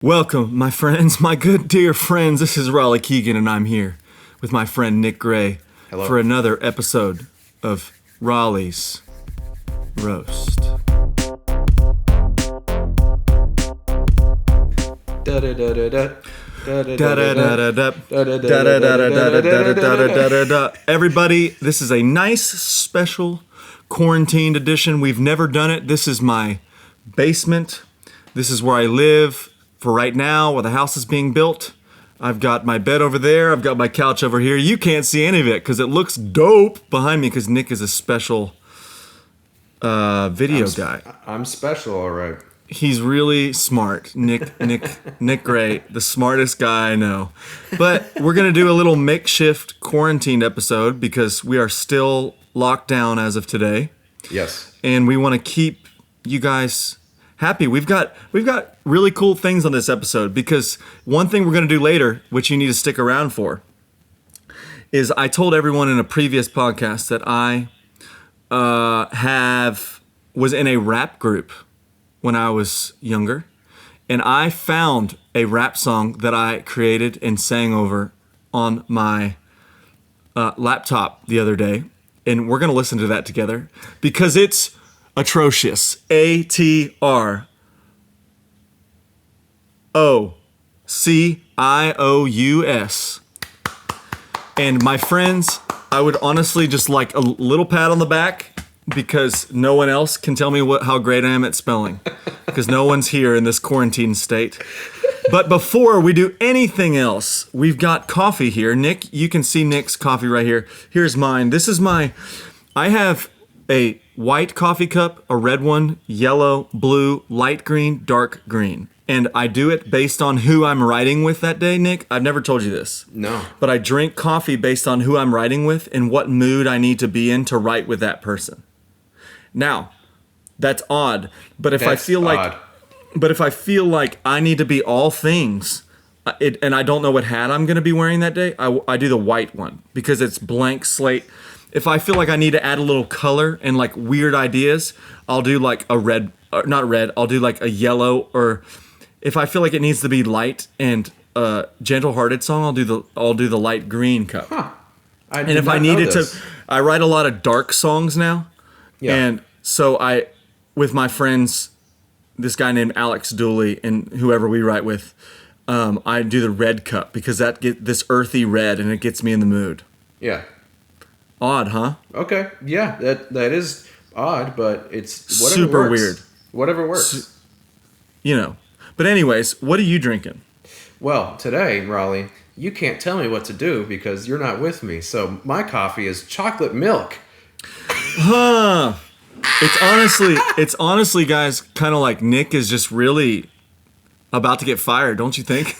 Welcome, my friends, my good dear friends. This is Raleigh Keegan, and I'm here with my friend Nick Gray Hello. for another episode of Raleigh's Roast. Everybody, this is a nice, special quarantined edition. We've never done it. This is my basement. This is where I live for right now, while the house is being built. I've got my bed over there. I've got my couch over here. You can't see any of it because it looks dope behind me because Nick is a special video guy. I'm special, all right. He's really smart. Nick Gray, the smartest guy I know. But we're going to do a little makeshift quarantine episode because we are still locked down as of today. Yes. And we want to keep you guys happy. We've got really cool things on this episode because one thing we're going to do later, which you need to stick around for, is I told everyone in a previous podcast that I was in a rap group when I was younger, and I found a rap song that I created and sang over on my laptop the other day, and we're going to listen to that together because it's atrocious. ATROCIOUS. And my friends, I would honestly just like a little pat on the back because no one else can tell me how great I am at spelling because no one's here in this quarantine state. But before we do anything else, we've got coffee here. Nick, you can see Nick's coffee right here. Here's mine. I have a white coffee cup, a red one, yellow, blue, light green, dark green. And I do it based on who I'm writing with that day, Nick. I've never told you this. No. But I drink coffee based on who I'm writing with and what mood I need to be in to write with that person. Now, that's odd. But if I feel like I need to be all things, and I don't know what hat I'm going to be wearing that day, I do the white one because it's blank slate. If I feel like I need to add a little color and like weird ideas, I'll do like a red, or not red, I'll do like a yellow, or if I feel like it needs to be light and gentle-hearted song, I'll do the light green cup. Huh. And if I needed to, I write a lot of dark songs now. Yeah. And so with my friends, this guy named Alex Dooley and whoever we write with, I do the red cup because that get this earthy red and it gets me in the mood. Yeah. Odd, huh? Okay. Yeah, that is odd, but it's whatever super works. Weird. Whatever works. You know. But anyways, what are you drinking? Well, today, Raleigh, you can't tell me what to do because you're not with me. So my coffee is chocolate milk. Huh. It's honestly, guys, kind of like Nick is just really about to get fired, don't you think?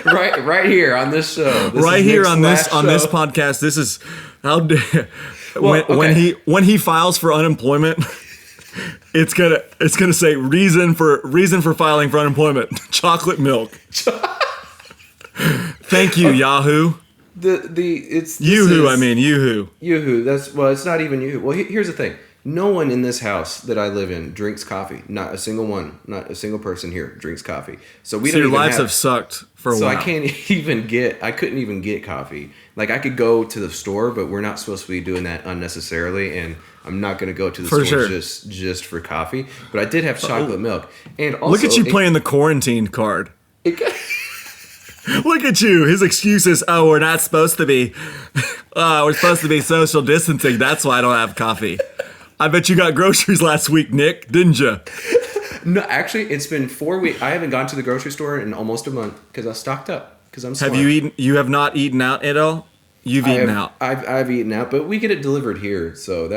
right here on this show. Right here on this podcast. This is how when he files for unemployment, it's gonna say reason for filing for unemployment. Chocolate milk. Thank you, Yahoo. It's Yoo-hoo. I mean Yoo-hoo. Yoo-hoo. It's not even Yoo-hoo. Well, here's the thing. No one in this house that I live in drinks coffee. Not a single one. Not a single person here drinks coffee. So your lives have sucked for a while. So I couldn't even get coffee. Like I could go to the store, but we're not supposed to be doing that unnecessarily, and I'm not going to go to the store just for coffee. But I did have chocolate milk, and also look at you playing the quarantine card. Look at you. His excuse is, "Oh, we're not supposed to be. We're supposed to be social distancing. That's why I don't have coffee." I bet you got groceries last week, Nick, didn't you? No, actually, it's been 4 weeks. I haven't gone to the grocery store in almost a month because I stocked up. Because I'm smart. Have you eaten? You have not eaten out at all? You've eaten out. I've eaten out, but we get it delivered here, so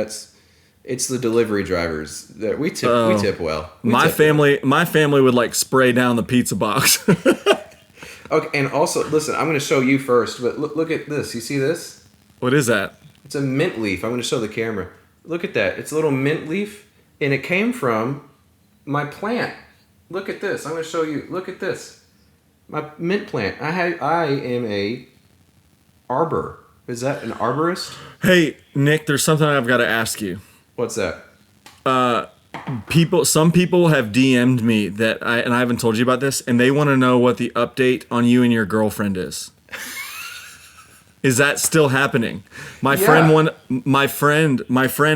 it's the delivery drivers that we tip. We tip well. My family would like spray down the pizza box. Okay, and also listen, I'm going to show you first, but look at this. You see this? What is that? It's a mint leaf. I'm going to show the camera. Look at that. It's a little mint leaf, and it came from my plant. Look at this. I'm going to show you. Look at this. My mint plant. I am a arbor. Is that an arborist? Hey, Nick, there's something I've got to ask you. What's that? some people have DM'd me and I haven't told you about this, and they want to know what the update on you and your girlfriend is. Is that still happening? My friend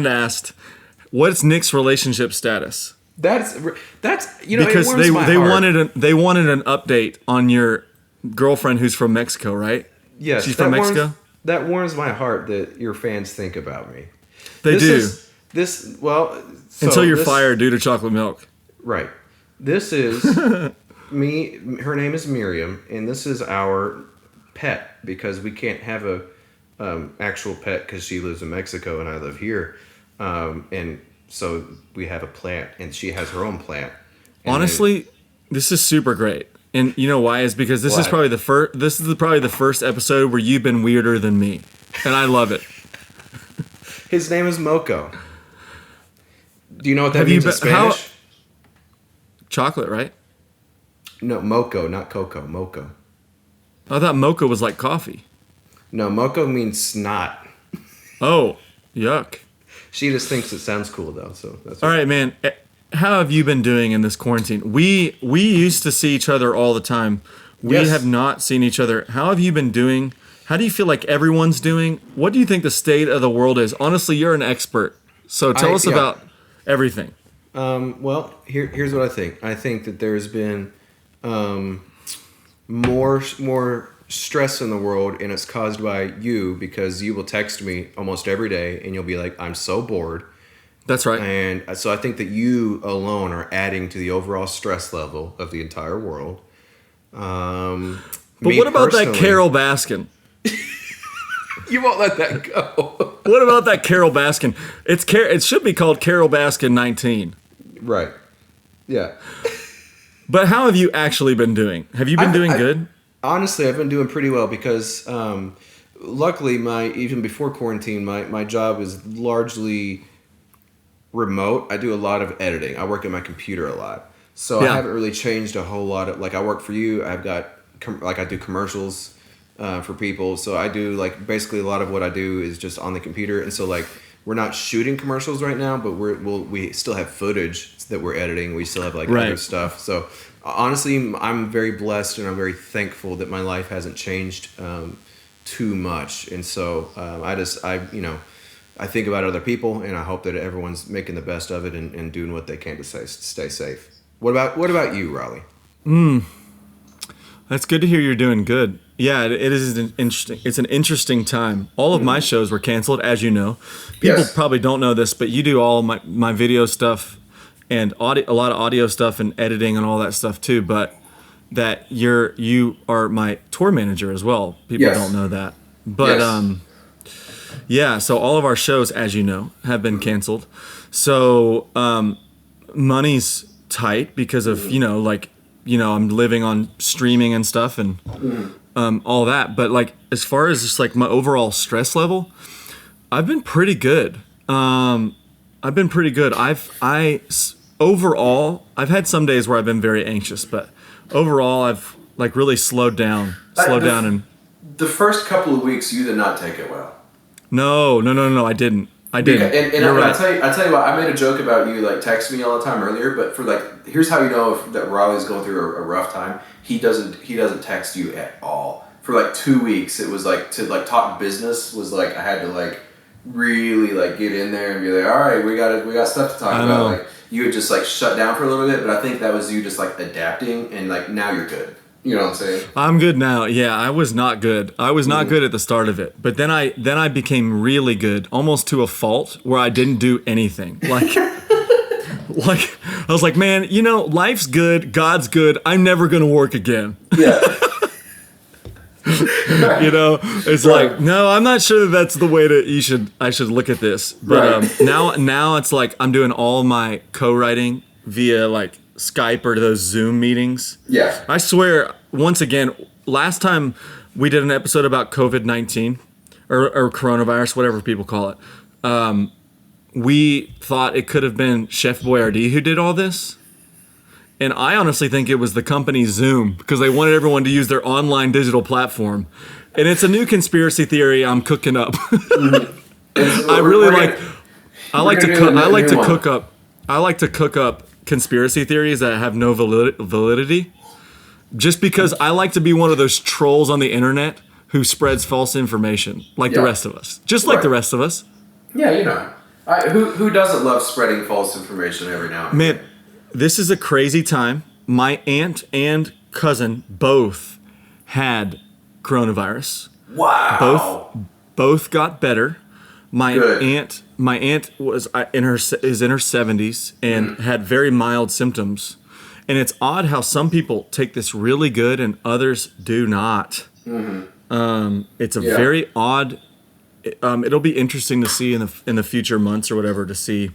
asked, "What's Nick's relationship status?" That's because it warms they my they heart. wanted an update on your girlfriend who's from Mexico, right? Yes, she's from Mexico. That warms my heart that your fans think about me. They do. Until you're fired due to chocolate milk. Right. This is me. Her name is Miriam, and this is our pet because we can't have a actual pet because she lives in Mexico and I live here, and so we have a plant, and she has her own plant. And honestly, this is super great, and you know why? Is because this is probably the first. This is probably the first episode where you've been weirder than me, and I love it. His name is Moco. Do you know what that means in Spanish? Chocolate, right? No, Moco, not Coco. Moco. I thought mocha was like coffee. No, Moco means snot. Oh, yuck. She just thinks it sounds cool though, so that's all right, man. How have you been doing in this quarantine? We used to see each other all the time. We have not seen each other. How have you been doing? How do you feel like everyone's doing? What do you think the state of the world is? Honestly, you're an expert. So tell us about everything. Well, here's what I think. I think that there's been more stress in the world, and it's caused by you because you will text me almost every day, and you'll be like, "I'm so bored." That's right. And so I think that you alone are adding to the overall stress level of the entire world. But what about that Carol Baskin? You won't let that go. What about that Carol Baskin? It should be called Carol Baskin 19. Right. Yeah. But how have you actually been doing? Have you been doing good? Honestly, I've been doing pretty well because luckily, even before quarantine, my job is largely remote. I do a lot of editing. I work at my computer a lot. So I haven't really changed a whole lot. Like I work for you. I've got I do commercials for people. So I do basically a lot of what I do is just on the computer. And so we're not shooting commercials right now, but we still have footage that we're editing. We still have other stuff. So honestly, I'm very blessed and I'm very thankful that my life hasn't changed too much. And so I think about other people, and I hope that everyone's making the best of it and doing what they can to stay safe. What about you, Raleigh? That's good to hear you're doing good. Yeah, it is interesting. It's an interesting time. All of my shows were canceled, as you know. People probably don't know this, but you do all my video stuff and a lot of audio stuff and editing and all that stuff too. But that you are my tour manager as well. People don't know that. But so all of our shows, as you know, have been canceled. So money's tight because of I'm living on streaming and stuff and all that. But as far as just my overall stress level, I've been pretty good. Overall, I've had some days where I've been very anxious, but overall I've really slowed down and the first couple of weeks you did not take it well. No, I didn't. You're right. I tell you what, I made a joke about you texting me all the time earlier, but for here's how you know that Raleigh's going through a rough time. He doesn't text you at all. For 2 weeks it was to talk business was I had to really get in there and be all right, we got stuff to talk about. You would just shut down for a little bit, but I think that was you just adapting and now you're good. You know what I'm saying? I'm good now. Yeah, I was not good. I was not good at the start of it, but then I became really good, almost to a fault, where I didn't do anything. I was like, man, life's good, God's good. I'm never gonna work again. Yeah. It's no, I'm not sure that's the way I should look at this. But now it's I'm doing all my co-writing via Skype or those Zoom meetings. Yeah. I swear, once again, last time we did an episode about COVID-19 or coronavirus, whatever people call it, we thought it could have been Chef Boyardee who did all this. And I honestly think it was the company Zoom because they wanted everyone to use their online digital platform. And it's a new conspiracy theory I'm cooking up. I like to cook up. I like to cook up conspiracy theories that have no validity, just because I like to be one of those trolls on the internet who spreads false information, like the rest of us, just like the rest of us. Yeah, you know, who doesn't love spreading false information every now and then? Man, this is a crazy time. My aunt and cousin both had coronavirus. Wow. Both got better. My Good. aunt is in her 70s and had very mild symptoms. And it's odd how some people take this really good and others do not. It's a very odd. It'll be interesting to see in the future months or whatever to see.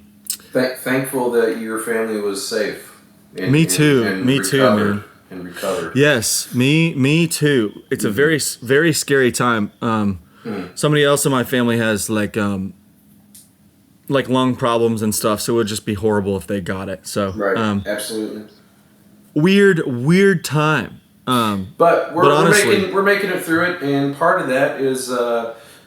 Thankful that your family was safe. Me too, man. And recovered. Yes, me too. It's a very, very scary time. Somebody else in my family has like lung problems and stuff, so it would just be horrible if they got it. So Absolutely. Weird time. But we're making it through it, and part of that is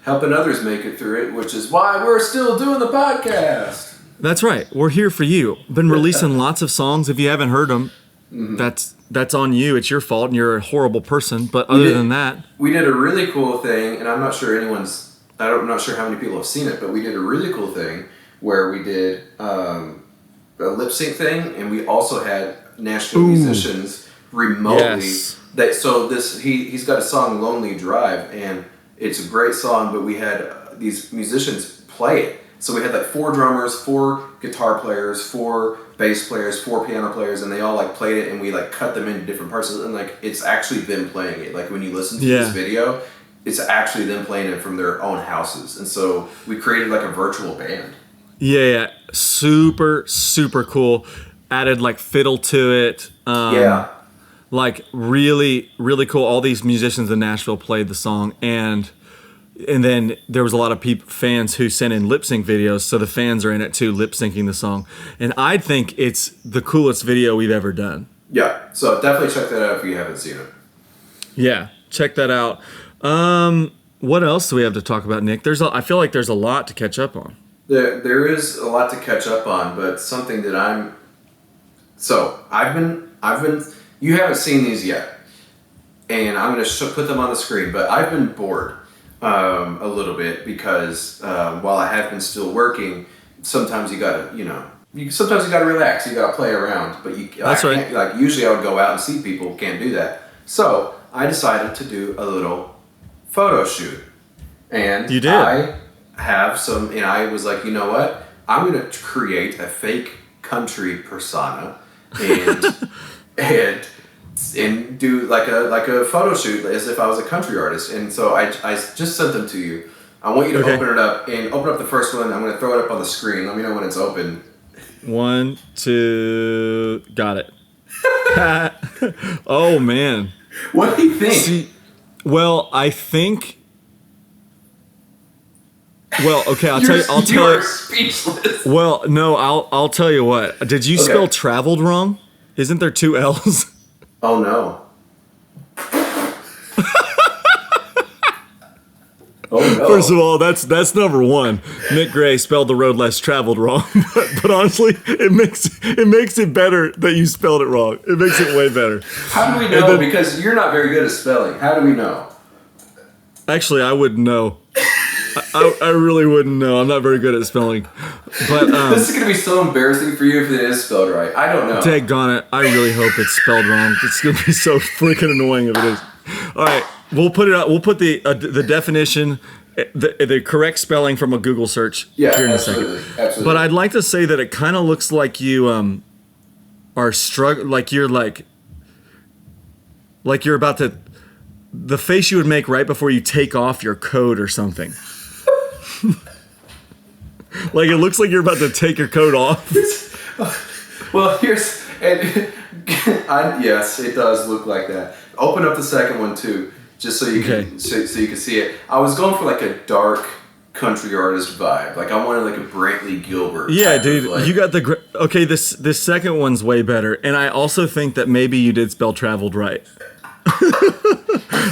helping others make it through it, which is why we're still doing the podcast. That's right. We're here for you. Been releasing lots of songs. If you haven't heard them, that's on you. It's your fault, and you're a horrible person. But other than that, we did a really cool thing, and I'm not sure I'm not sure how many people have seen it, but we did a really cool thing where we did a lip sync thing, and we also had national musicians remotely. Yes. He's got a song "Lonely Drive," and it's a great song. But we had these musicians play it. So we had like 4 drummers, 4 guitar players, 4 bass players, 4 piano players, and they all like played it, and we like cut them into different parts of it, and like it's actually them playing it. Like when you listen to this video, it's actually them playing it from their own houses. And so we created like a virtual band. Yeah. Super cool. Added like fiddle to it. Like really, really cool. All these musicians in Nashville played the song, and then there was a lot of fans who sent in lip sync videos, so the fans are in it too, lip syncing the song. And I think it's the coolest video we've ever done. Yeah, so definitely check that out if you haven't seen it. Yeah, check that out. What else do we have to talk about, Nick? I feel like there's a lot to catch up on. There is a lot to catch up on, but something that I've been. You haven't seen these yet, and I'm going to put them on the screen. But I've been bored a little bit because while I have been still working, sometimes you gotta relax. You gotta play around. But That's right. Like usually, I would go out and see people. Can't do that. So I decided to do a little photo shoot, and you did. I have some, and I was like, you know what? I'm going to create a fake country persona and do like a photo shoot as if I was a country artist. And so I just sent them to you. I want you to open it up and open up the first one. I'm going to throw it up on the screen. Let me know when it's open. 1, 2, got it. Oh man. What do you think? I think. Well, okay, I'll tell You're you. speechless. Well, no, I'll tell you what. Did you spell traveled wrong? Isn't there 2 L's? Oh no. Oh no. First of all, that's number 1. Nick Gray spelled the road less traveled wrong, but honestly, it makes it better that you spelled it wrong. It makes it way better. How do we know? Because you're not very good at spelling. How do we know? Actually, I wouldn't know. I really wouldn't know. I'm not very good at spelling. But this is gonna be so embarrassing for you if it is spelled right. I don't know. Daggone it. I really hope it's spelled wrong. It's gonna be so freaking annoying if it is. All right, we'll put it out. We'll put the definition, the correct spelling from a Google search here in a second. Absolutely. But I'd like to say that it kind of looks like you are struggling, like you're about to, the face you would make right before you take off your coat or something. Like it looks like you're about to take your coat off. Well, yes, it does look like that. Open up the second one too, just so you can so you can see it. I was going for like a dark country artist vibe. Like I wanted like a Brantley Gilbert. Yeah, dude, you got the okay. This second one's way better, and I also think that maybe you did spell traveled right.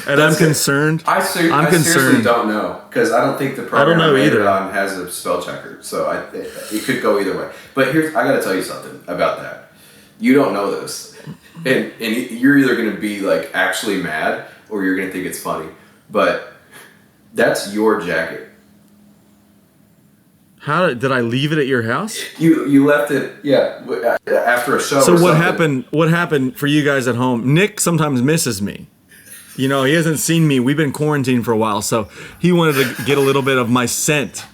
And I'm concerned. I seriously don't know, because I don't think the program I made it on has a spell checker, so it could go either way. But I got to tell you something about that. You don't know this, and you're either going to be like actually mad or you're going to think it's funny. But that's your jacket. How did I leave it at your house? You left it, yeah, after a show. So or what something. What happened for you guys at home? Nick sometimes misses me. You know, he hasn't seen me. We've been quarantined for a while, so he wanted to get a little bit of my scent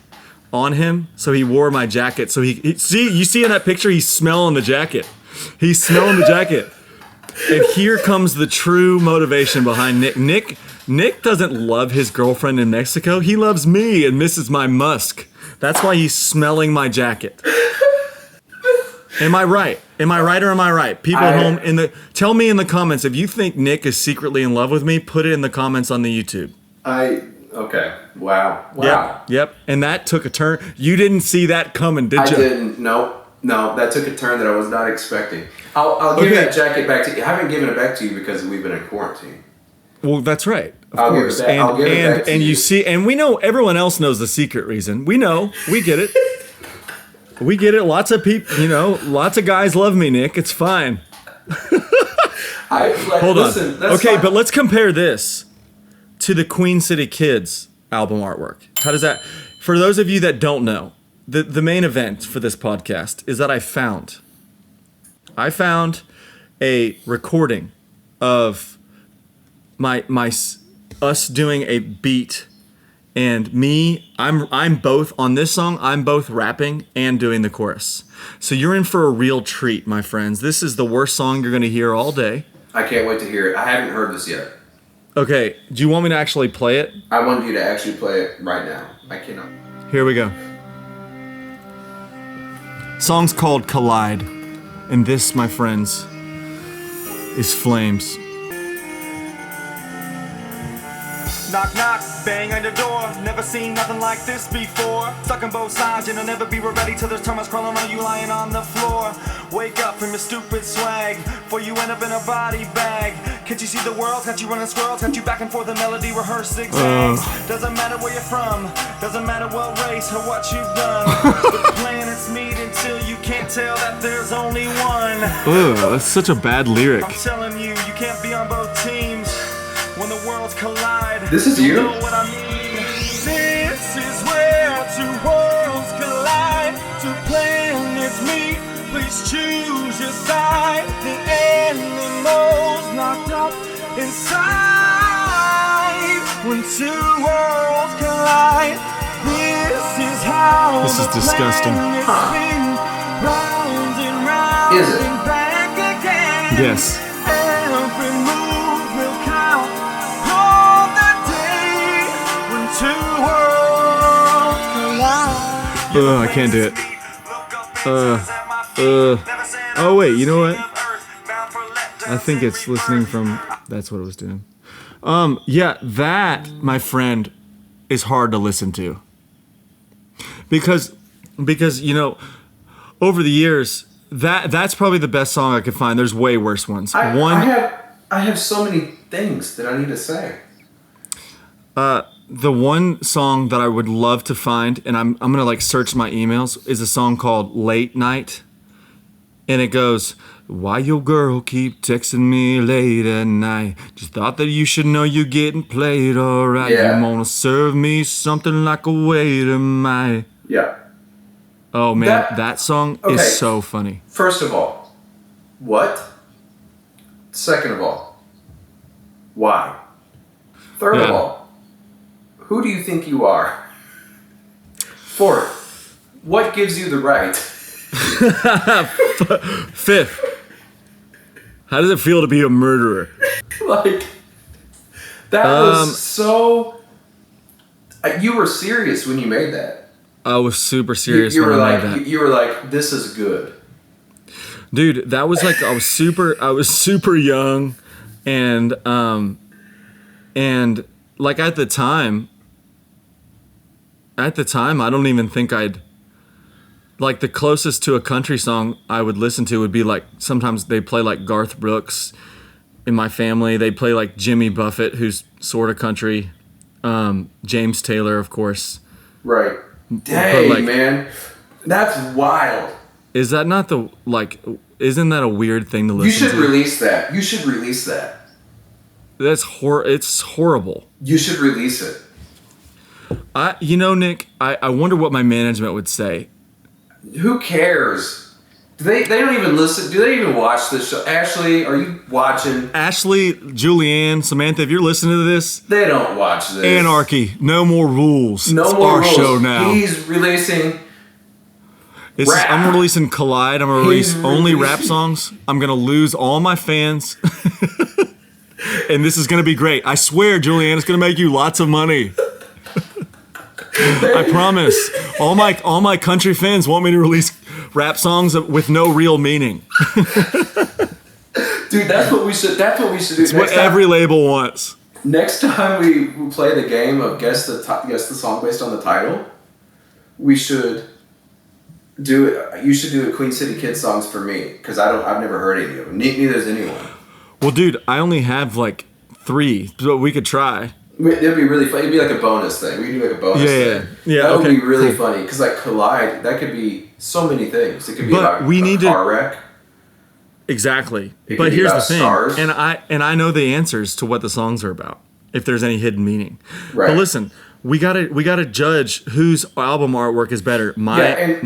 on him. So he wore my jacket. So you see in that picture, he's smelling the jacket. He's smelling the jacket. And here comes the true motivation behind Nick. Nick doesn't love his girlfriend in Mexico. He loves me and misses my musk. That's why he's smelling my jacket. Am I right? Am I right or am I right? People at home, tell me in the comments if you think Nick is secretly in love with me. Put it in the comments on the YouTube. Okay. Wow. Yep. And that took a turn. You didn't see that coming, did you? I didn't. No. That took a turn that I was not expecting. I'll give that jacket back to you. I haven't given it back to you because we've been in quarantine. Well, that's right. Of course. I'll give it back to you. You see, and we know everyone else knows the secret reason. We know. We get it. We get it. Lots of people, lots of guys love me, Nick. It's fine. Hold on. Okay, but let's compare this to the Queen City Kids album artwork. How does that, for those of you that don't know, the main event for this podcast is that I found a recording of us doing a beat, and I'm both on this song. I'm both rapping and doing the chorus. So you're in for a real treat, my friends. This is the worst song you're going to hear all day. I can't wait to hear it. I haven't heard this yet. Okay, do you want me to actually play it? I want you to actually play it right now. I cannot. Here we go. Song's called Collide, and this, my friends, is Flames. Knock, knock, bang on your door. Never seen nothing like this before. Stuck on both sides, and I'll never be ready till there's termites crawling on you lying on the floor. Wake up from your stupid swag, for you end up in a body bag. Can't you see the world? Got you running swirls, got you back and forth, the melody rehearse zigzags. Doesn't matter where you're from, doesn't matter what race or what you've done. The planets meet until you can't tell that there's only one. Ugh, that's such a bad lyric. I'm telling you, you can't be on both teams when the worlds collide. This is you? Know what I mean? This is where two worlds collide. Two planets meet. Please choose your side. The animals knocked up inside. When two worlds collide, this is how. This is disgusting. Spin round and round. Is it? And back again. Yes. Every move will count. On the day when two worlds collide. I can't do it. Oh wait, you know what? I think it's listening from. That's what it was doing. Yeah, that, my friend, is hard to listen to. Because over the years, that's probably the best song I could find. There's way worse ones. I have so many things that I need to say. The one song that I would love to find, and I'm gonna search my emails, is a song called Late Night. And it goes, why your girl keep texting me late at night? Just thought that you should know you're getting played alright. Yeah. You wanna serve me something like a waiter might. Yeah. Oh man, that song okay. is so funny. First of all, what? Second of all, why? Third of all, who do you think you are? Fourth, what gives you the right? Fifth, how does it feel to be a murderer? That was so. You were serious when you made that. I was super serious you when were I like, made that. You were like, this is good. Dude, that was I was super young, and at the time, I don't even think I'd. The closest to a country song I would listen to would be sometimes they play Garth Brooks in my family. They play like Jimmy Buffett, who's sort of country. James Taylor, of course. Right. Dang, like, man. That's wild. Is that not the, like, isn't that a weird thing to listen to? You should release that. You should release that. It's horrible. You should release it. Nick, I wonder what my management would say. Who cares? They don't even listen. Do they even watch this show? Ashley, are you watching? Ashley, Julianne, Samantha, if you're listening to this, They don't watch this. anarchy, no more rules. No it's more our rules. show now. He's releasing rap. I'm releasing Collide. I'm going to release only rap songs. I'm going to lose all my fans. And this is going to be great. I swear, Julianne, it's going to make you lots of money. I promise. All my country fans want me to release rap songs with no real meaning. Dude, that's what we should do. It's what every label wants. Next time we play the game of guess the song based on the title, we should do it. You should do a Queen City Kid songs for me because I've never heard any of them. Neither has anyone. Well, dude, I only have like 3, but we could try. It'd be really fun. It'd be like a bonus thing. We could do like a bonus thing. Yeah. That would Okay, be really cool. funny because like Collide, that could be so many things. It could be But about we a need car wreck. Exactly. It But could be here's the about thing, stars. and I know the answers to what the songs are about, if there's any hidden meaning. Right. But listen, we gotta judge whose album artwork is better. We haven't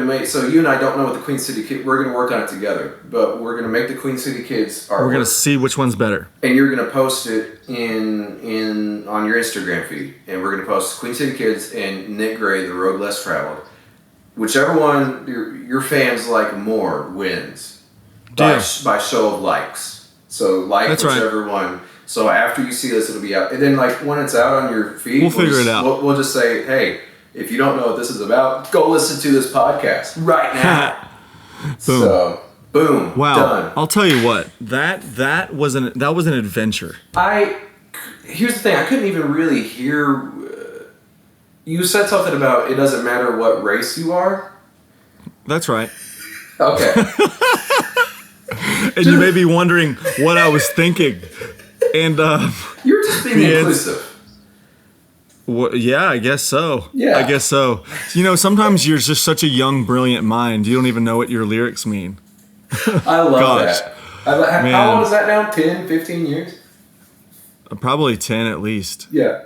made. So you and I don't know what the Queen City Kid. We're gonna work on it together, but we're gonna make the Queen City Kids artwork. We're gonna see which one's better. And you're gonna post it in on your Instagram feed, and we're gonna post Queen City Kids and Nick Gray, The Road Less Traveled. Whichever one your fans like more wins by show of likes. So like That's whichever one. So after you see this, it'll be out, and then like when it's out on your feed, We'll figure it out. We'll just say, hey, if you don't know what this is about, go listen to this podcast right now. Boom. So boom. Wow. Done. I'll tell you what. That was an adventure. Here's the thing. I couldn't even really hear. You said something about it doesn't matter what race you are. That's right. Okay. And you may be wondering what I was thinking. And You're just being inclusive. Yeah, I guess so. Yeah. I guess so. Sometimes you're just such a young, brilliant mind. You don't even know what your lyrics mean. I love Gosh. that. Man. How old is that now? 10, 15 years? Probably 10 at least. Yeah.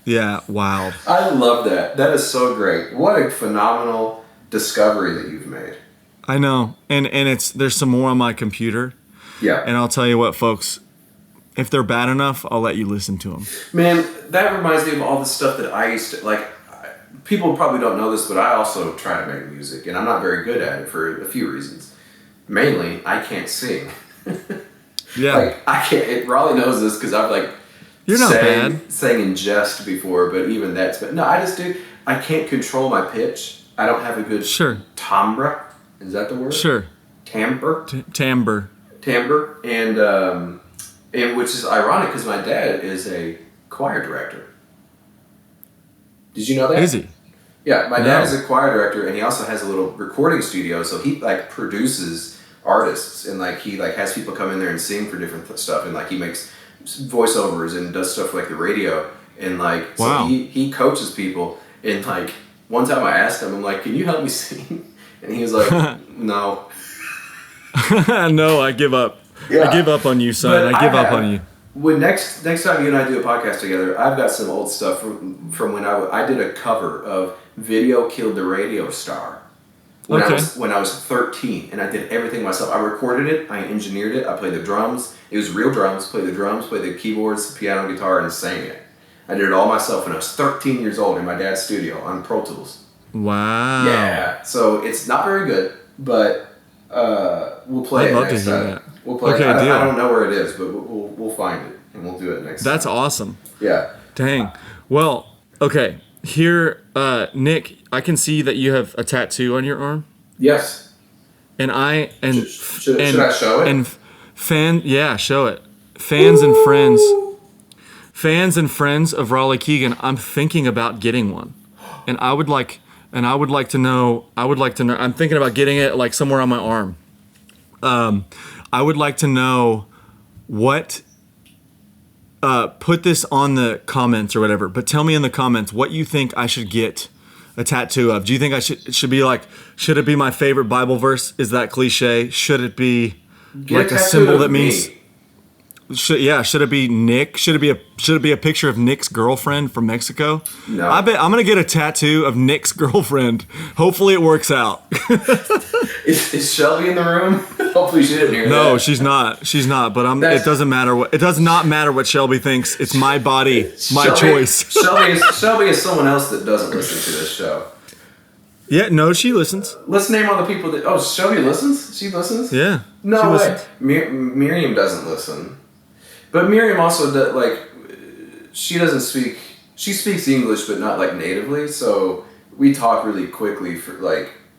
Yeah, wow. I love that. That is so great. What a phenomenal discovery that you've made. I know. And there's some more on my computer. Yeah. And I'll tell you what, folks. If they're bad enough, I'll let you listen to them. Man, that reminds me of all the stuff that I used to, like, people probably don't know this, but I also try to make music, and I'm not very good at it for a few reasons. Mainly, I can't sing. Yeah. Like, I can't, Raleigh knows this because I've, like, You're not bad. sang in jest before, but even that's, but no, I can't control my pitch. I don't have a good timbre. Is that the word? Sure. Timbre? Timbre. Timbre. And which is ironic because my dad is a choir director. Did you know that? Is he? Yeah, my dad is a choir director, and he also has a little recording studio. So he like produces artists, and like he like has people come in there and sing for different stuff, and like he makes voiceovers and does stuff for, like the radio, and like so he coaches people. And like one time I asked him, I'm like, "Can you help me sing?" And he was like, "No." No, I give up. Yeah. I give up on you, son. I give up on you. When next time you and I do a podcast together, I've got some old stuff from when I did a cover of "Video Killed the Radio Star" when I was 13, and I did everything myself. I recorded it, I engineered it, I played the drums. It was real drums. Played the keyboards, the piano, guitar, and sang it. I did it all myself when I was 13 years old in my dad's studio on Pro Tools. Wow. Yeah. So it's not very good, but we'll play I'd it love next to hear time. that. We'll play Okay, it. deal. I don't know where it is, but we'll find it and we'll do it next time. That's awesome. Yeah. Dang. Well, okay. Here, Nick, I can see that you have a tattoo on your arm. Yes. And Should I show it? And show it. Fans and friends of Raleigh Keegan, I'm thinking about getting one. And I would like to know, I'm thinking about getting it like somewhere on my arm. I would like to know what. Put this on the comments or whatever, but tell me in the comments what you think I should get a tattoo of. Do you think it should be like, should it be my favorite Bible verse? Is that cliche? Should it be like a symbol that means? Should it be Nick? Should it be a picture of Nick's girlfriend from Mexico? No. I bet I'm gonna get a tattoo of Nick's girlfriend. Hopefully it works out. Is Shelby in the room? Hopefully she didn't hear that. No, she's not. She's not. But it doesn't matter what. It does not matter what Shelby thinks. It's my body, my choice. Shelby is someone else that doesn't listen to this show. Yeah, no, she listens. Let's name all the people that. Oh, Shelby listens. She listens. Yeah. No way. Miriam doesn't listen. But Miriam also does, like, she doesn't speak. She speaks English, but not like natively. So we talk really quickly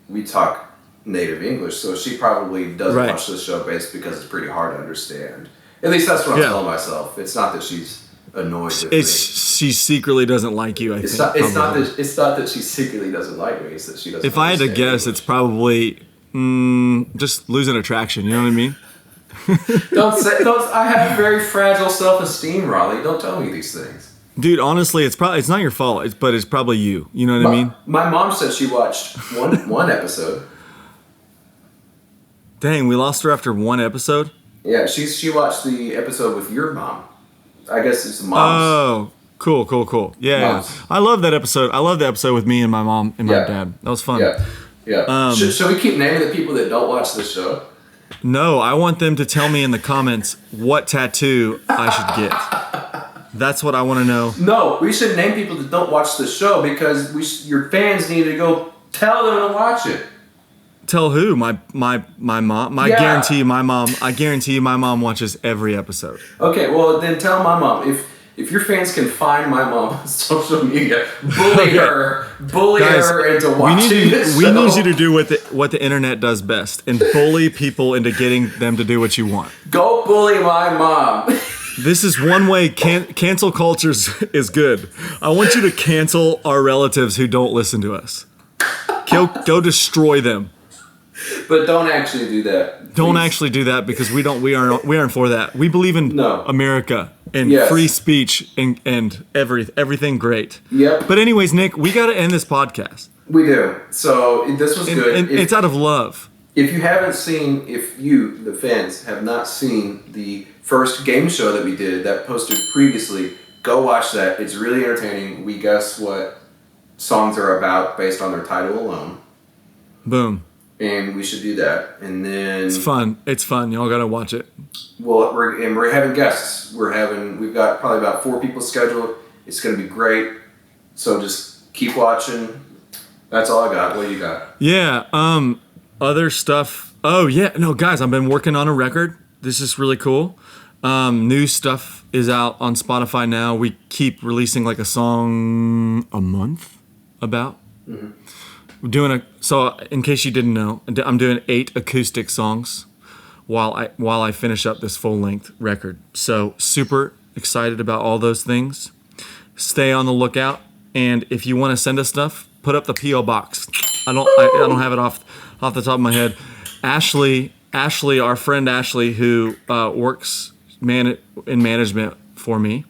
we talk native English. So she probably doesn't watch this show based because it's pretty hard to understand. At least that's what I'm telling myself. It's not that she's annoyed with me. She secretly doesn't like you. It's not that she secretly doesn't like me. It's that she doesn't. If I had to guess, it's probably just losing attraction. You know what I mean? I have very fragile self-esteem, Raleigh. Don't tell me these things. Dude, honestly, it's not your fault, but it's probably you. You know what I mean? My mom said she watched one episode. Dang, we lost her after one episode? Yeah, she watched the episode with your mom. I guess it's mom's. Oh, cool. Yeah. Moms. I love that episode. I love the episode with me and my mom and my dad. That was fun. Yeah. Should we keep naming the people that don't watch the show? No, I want them to tell me in the comments what tattoo I should get. That's what I want to know. No, we should name people that don't watch the show because your fans need to go tell them to watch it. Tell who? My mom. I guarantee you my mom watches every episode. Okay, well then tell my mom if your fans can find my mom on social media, bully her into watching this show. We need you to do what the internet does best and bully people into getting them to do what you want. Go bully my mom. This is one way cancel culture is good. I want you to cancel our relatives who don't listen to us. Go destroy them. But don't actually do that. Please. Don't actually do that because we aren't for that. We believe in America and free speech and everything great. Yep. But anyways, Nick, we got to end this podcast. We do. So this was good. And it's out of love. If you, the fans, have not seen the first game show that we did that posted previously, go watch that. It's really entertaining. We guess what songs are about based on their title alone. Boom. And we should do that. And then it's fun. Y'all gotta watch it. Well, we're having guests. We've got probably about 4 people scheduled. It's gonna be great. So just keep watching. That's all I got. What do you got? Yeah. Other stuff. Oh yeah. No, guys, I've been working on a record. This is really cool. New stuff is out on Spotify now. We keep releasing like a song a month about. Mm-hmm. So in case you didn't know, I'm doing 8 acoustic songs while I finish up this full-length record. So super excited about all those things. Stay on the lookout, and if you want to send us stuff, put up the P.O. box. I don't have it off the top of my head. Ashley, our friend Ashley, who works in management for me,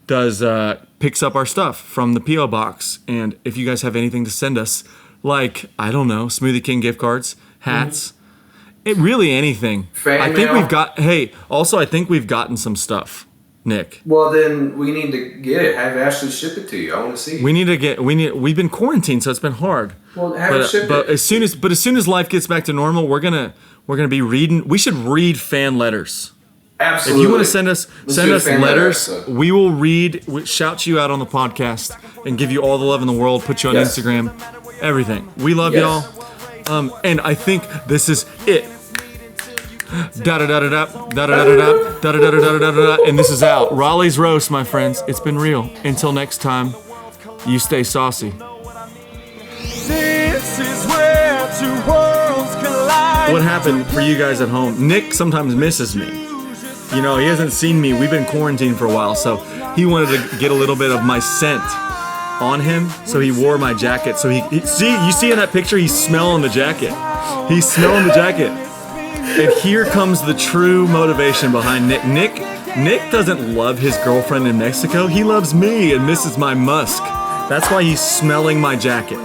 picks up our stuff from the P.O. box. And if you guys have anything to send us, like, I don't know, Smoothie King gift cards, hats, really anything. I think we've gotten some stuff, Nick. Well, then we need to get it. Have Ashley ship it to you. I want to see it. We've been quarantined, so it's been hard. Well, have her ship it. But as soon as life gets back to normal, we're gonna be reading. We should read fan letters. Absolutely. If you want to send us letters, we will shout you out on the podcast and give you all the love in the world. Put you on Instagram. Everything. We love y'all. And I think this is it. And this is out. Raleigh's Roast, my friends. It's been real. Until next time, you stay saucy. This is where 2 worlds collide. What happened for you guys at home? Nick sometimes misses me. You know, he hasn't seen me. We've been quarantined for a while, so he wanted to get a little bit of my scent on him, so he wore my jacket. So you see in that picture, he's smelling the jacket. He's smelling the jacket. And here comes the true motivation behind Nick. Nick doesn't love his girlfriend in Mexico. He loves me and misses my musk. That's why he's smelling my jacket.